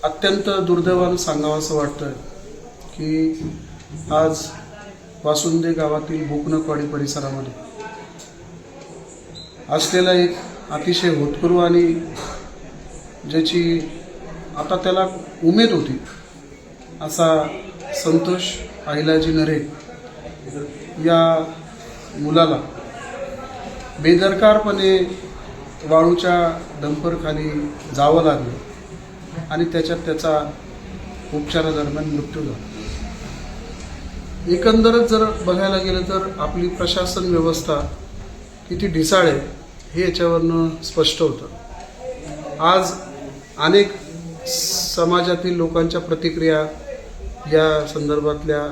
अत्यंत दुर्दैवानं सांगावं असं वाटतं की आज वासुंदे गावातील भूकनकवाडी परिसरामध्ये असलेला एक अतिशय होतकरू आणि ज्याची आता त्याला उमेद होती असा संतोष अहिलाजी नरे या मुलाला बेदरकारपणे वाळूच्या डंपरखाली जावं लागलं आणि त्याचा उपचारादरम्यान मृत्यू झाला। एकंदरच जर बघायला गेलं तर आपली प्रशासन व्यवस्था किती ढिसाळ आहे हे याच्यावरनं स्पष्ट होतं। आज अनेक समाजातील लोकांच्या प्रतिक्रिया या संदर्भातल्या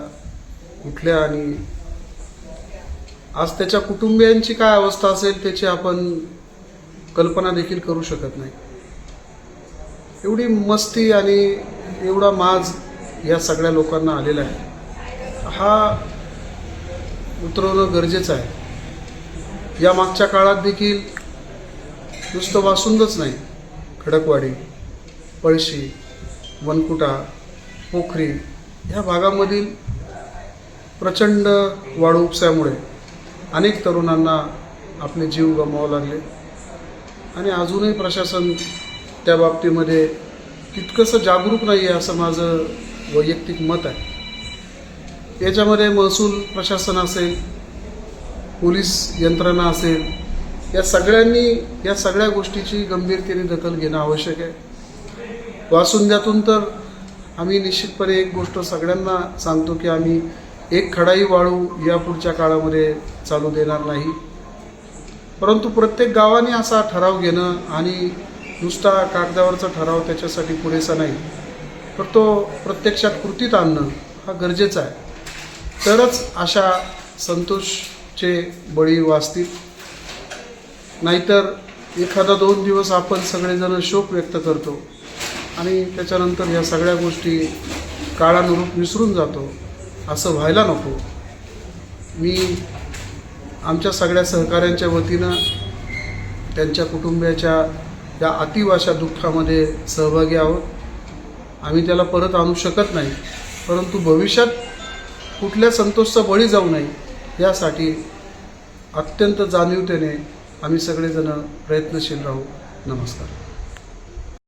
उठल्या आणि आज त्याच्या कुटुंबियांची काय अवस्था असेल त्याची आपण कल्पना देखील करू शकत नाही। एवढी मस्ती आणि एवढा माज या सगळ्या लोकांना आलेला आहे, हा उतरवणं गरजेचं आहे। या मागच्या काळात देखील नुसतं वासुंदच नाही, खडकवाडी, पळशी, वनकुटा, पोखरी ह्या भागामधील प्रचंड वाळू उपसामुळे अनेक तरुणांना आपले जीव गमवावे लागले आणि अजूनही प्रशासन त्या बाबतीमध्ये तितकंसं जागरूक नाही आहे असं माझं वैयक्तिक मत आहे। याच्यामध्ये महसूल प्रशासन असेल, पोलीस यंत्रणा असेल, या सगळ्यांनी या सगळ्या गोष्टीची गंभीरतेने दखल घेणं आवश्यक आहे। वासुंद्यातून तर आम्ही निश्चितपणे एक गोष्ट सगळ्यांना सांगतो की आम्ही एक खडाही वाळू या पुढच्या काळामध्ये चालू देणार नाही, परंतु प्रत्येक गावाने असा ठराव घेणं आणि नुसता कागदावरचा ठराव त्याच्यासाठी पुरेसा नाही, तर तो प्रत्यक्षात कृतीत आणणं हा गरजेचा आहे। तरच अशा संतोषचे बळी वाचतील। नाहीतर एखादा 2 दिवस आपण सगळेजण शोक व्यक्त करतो आणि त्याच्यानंतर ह्या सगळ्या गोष्टी काळानुरूप विसरून जातो, असं व्हायला नको। मी आमच्या सगळ्या सहकाऱ्यांच्या वतीनं त्यांच्या कुटुंबियाच्या या अतिवाशा दुःखामध्ये सहभागी आहोत। आम्ही त्याला परत आणू शकत नाही, परंतु भविष्यात कुठल्या संतोषचा बळी जाऊ नये यासाठी अत्यंत जाणीवतेने आम्ही सगळेजण प्रयत्नशील राहू। नमस्कार।